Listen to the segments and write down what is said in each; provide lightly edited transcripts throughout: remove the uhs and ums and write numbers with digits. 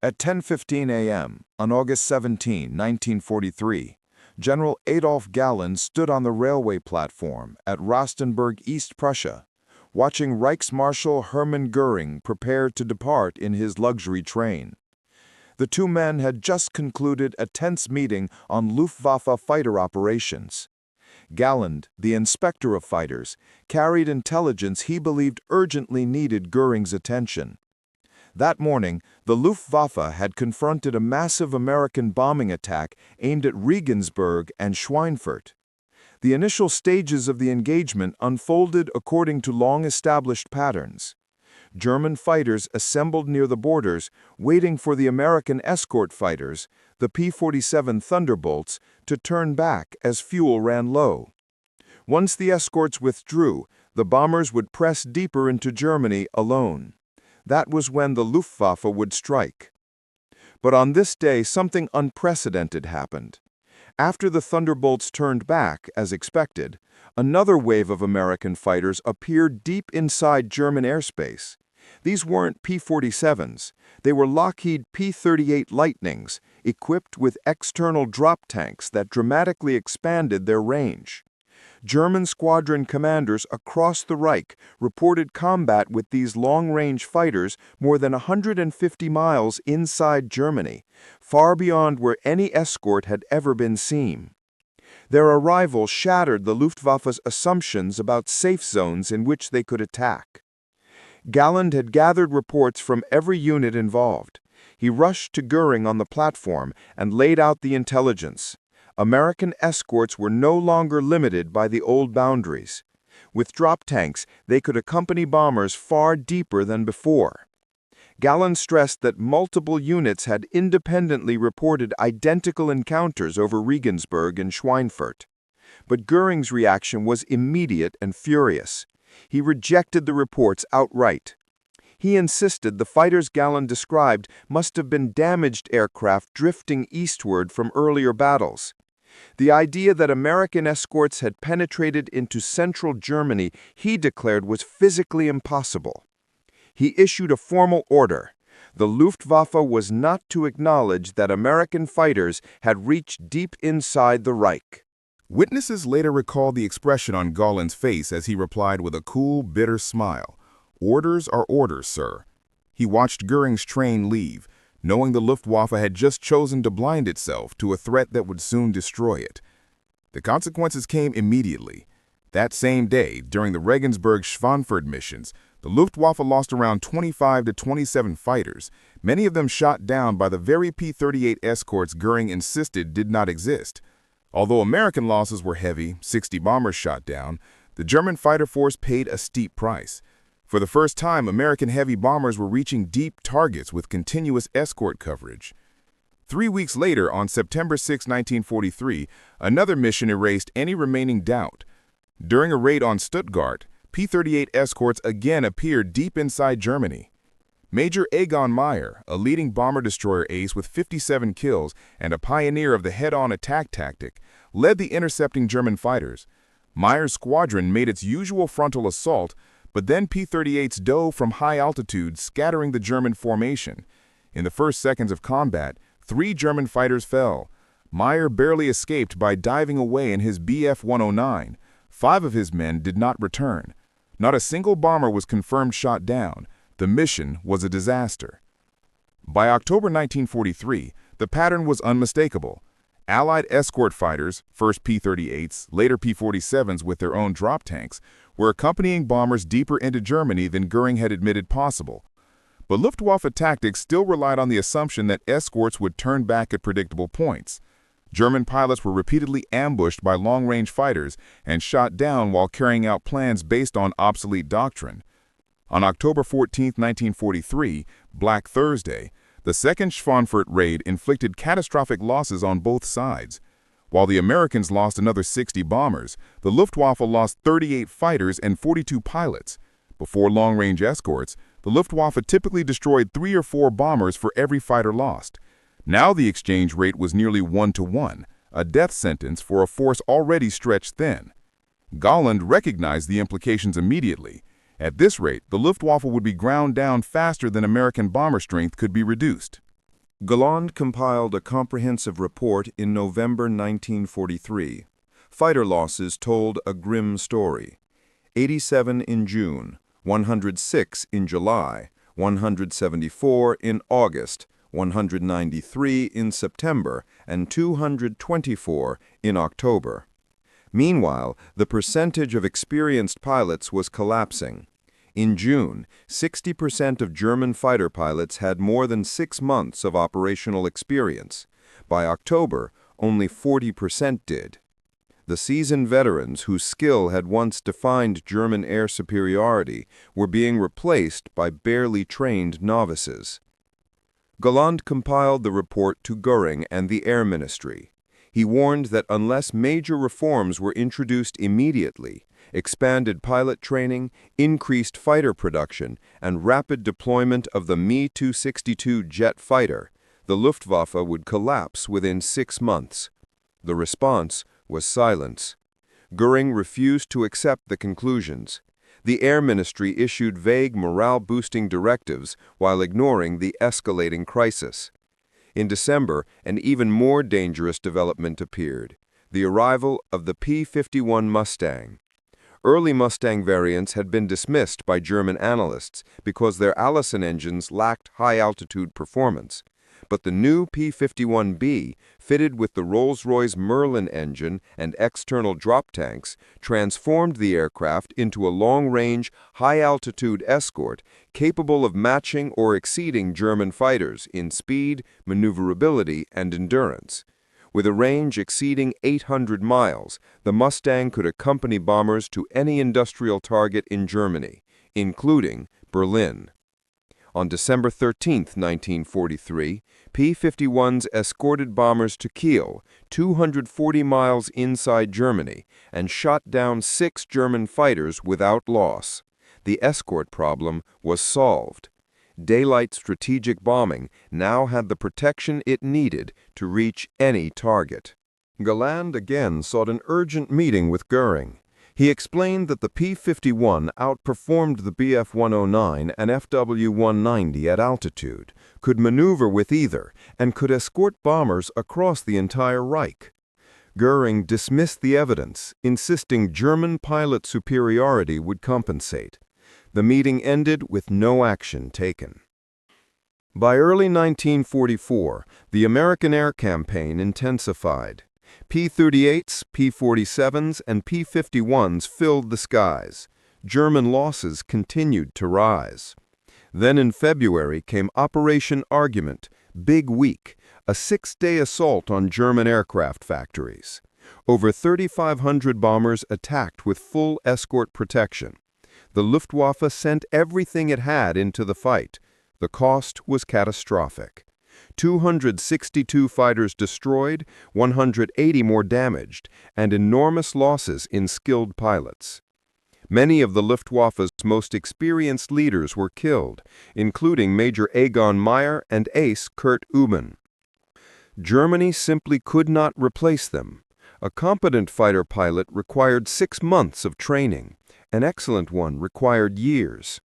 At 10:15 a.m. on August 17, 1943, General Adolf Galland stood on the railway platform at Rastenburg, East Prussia, watching Reichsmarschall Hermann Göring prepare to depart in his luxury train. The two men had just concluded a tense meeting on Luftwaffe fighter operations. Galland, the inspector of fighters, carried intelligence he believed urgently needed Göring's attention. That morning, the Luftwaffe had confronted a massive American bombing attack aimed at Regensburg and Schweinfurt. The initial stages of the engagement unfolded according to long-established patterns. German fighters assembled near the borders, waiting for the American escort fighters, the P-47 Thunderbolts, to turn back as fuel ran low. Once the escorts withdrew, the bombers would press deeper into Germany alone. That was when the Luftwaffe would strike. But on this day, something unprecedented happened. After the Thunderbolts turned back, as expected, another wave of American fighters appeared deep inside German airspace. These weren't P-47s. They were Lockheed P-38 Lightnings, equipped with external drop tanks that dramatically expanded their range. German squadron commanders across the Reich reported combat with these long-range fighters more than 150 miles inside Germany, far beyond where any escort had ever been seen. Their arrival shattered the Luftwaffe's assumptions about safe zones in which they could attack. Galland had gathered reports from every unit involved. He rushed to Göring on the platform and laid out the intelligence. American escorts were no longer limited by the old boundaries. With drop tanks, they could accompany bombers far deeper than before. Galland stressed that multiple units had independently reported identical encounters over Regensburg and Schweinfurt. But Göring's reaction was immediate and furious. He rejected the reports outright. He insisted the fighters Galland described must have been damaged aircraft drifting eastward from earlier battles. The idea that American escorts had penetrated into central Germany, he declared, was physically impossible. He issued a formal order. The Luftwaffe was not to acknowledge that American fighters had reached deep inside the Reich. Witnesses later recalled the expression on Galland's face as he replied with a cool, bitter smile, "Orders are orders, sir." He watched Göring's train leave, knowing the Luftwaffe had just chosen to blind itself to a threat that would soon destroy it. The consequences came immediately. That same day, during the Regensburg-Schweinfurt missions, the Luftwaffe lost around 25 to 27 fighters, many of them shot down by the very P-38 escorts Göring insisted did not exist. Although American losses were heavy, 60 bombers shot down, the German fighter force paid a steep price. For the first time, American heavy bombers were reaching deep targets with continuous escort coverage. 3 weeks later, on September 6, 1943, another mission erased any remaining doubt. During a raid on Stuttgart, P-38 escorts again appeared deep inside Germany. Major Egon Meyer, a leading bomber-destroyer ace with 57 kills and a pioneer of the head-on attack tactic, led the intercepting German fighters. Meyer's squadron made its usual frontal assault, but then P-38s dove from high altitude, scattering the German formation. In the first seconds of combat, 3 German fighters fell. Meyer barely escaped by diving away in his Bf-109. 5 of his men did not return. Not a single bomber was confirmed shot down. The mission was a disaster. By October 1943, the pattern was unmistakable. Allied escort fighters, first P-38s, later P-47s with their own drop tanks, were accompanying bombers deeper into Germany than Göring had admitted possible. But Luftwaffe tactics still relied on the assumption that escorts would turn back at predictable points. German pilots were repeatedly ambushed by long-range fighters and shot down while carrying out plans based on obsolete doctrine. On October 14, 1943, Black Thursday, the second Schweinfurt raid inflicted catastrophic losses on both sides. While the Americans lost another 60 bombers, the Luftwaffe lost 38 fighters and 42 pilots. Before long-range escorts, the Luftwaffe typically destroyed 3 or 4 bombers for every fighter lost. Now the exchange rate was nearly 1-to-1, a death sentence for a force already stretched thin. Galland recognized the implications immediately. At this rate, the Luftwaffe would be ground down faster than American bomber strength could be reduced. Galland compiled a comprehensive report in November 1943. Fighter losses told a grim story. 87 in June, 106 in July, 174 in August, 193 in September, and 224 in October. Meanwhile, the percentage of experienced pilots was collapsing. In June, 60% of German fighter pilots had more than 6 months of operational experience. By October, only 40% did. The seasoned veterans whose skill had once defined German air superiority were being replaced by barely trained novices. Galland compiled the report to Göring and the Air Ministry. He warned that unless major reforms were introduced immediately, expanded pilot training, increased fighter production, and rapid deployment of the Me-262 jet fighter, the Luftwaffe would collapse within 6 months. The response was silence. Göring refused to accept the conclusions. The Air Ministry issued vague morale-boosting directives while ignoring the escalating crisis. In December, an even more dangerous development appeared: the arrival of the P-51 Mustang. Early Mustang variants had been dismissed by German analysts because their Allison engines lacked high-altitude performance. But the new P-51B, fitted with the Rolls-Royce Merlin engine and external drop tanks, transformed the aircraft into a long-range, high-altitude escort capable of matching or exceeding German fighters in speed, maneuverability, and endurance. With a range exceeding 800 miles, the Mustang could accompany bombers to any industrial target in Germany, including Berlin. On December 13, 1943, P-51s escorted bombers to Kiel, 240 miles inside Germany, and shot down 6 German fighters without loss. The escort problem was solved. Daylight strategic bombing now had the protection it needed to reach any target. Galland again sought an urgent meeting with Göring. He explained that the P-51 outperformed the Bf-109 and Fw-190 at altitude, could maneuver with either, and could escort bombers across the entire Reich. Göring dismissed the evidence, insisting German pilot superiority would compensate. The meeting ended with no action taken. By early 1944, the American air campaign intensified. P-38s, P-47s, and P-51s filled the skies. German losses continued to rise. Then in February came Operation Argument, Big Week, a 6-day assault on German aircraft factories. Over 3,500 bombers attacked with full escort protection. The Luftwaffe sent everything it had into the fight. The cost was catastrophic. 262 fighters destroyed, 180 more damaged, and enormous losses in skilled pilots. Many of the Luftwaffe's most experienced leaders were killed, including Major Egon Meyer and Ace Kurt Euben. Germany simply could not replace them. A competent fighter pilot required 6 months of training. An excellent one required years.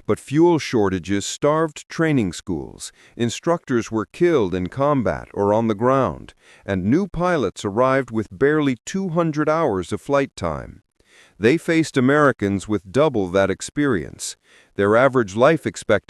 But fuel shortages starved training schools, instructors were killed in combat or on the ground, and new pilots arrived with barely 200 hours of flight time. They faced Americans with double that experience. Their average life expectancy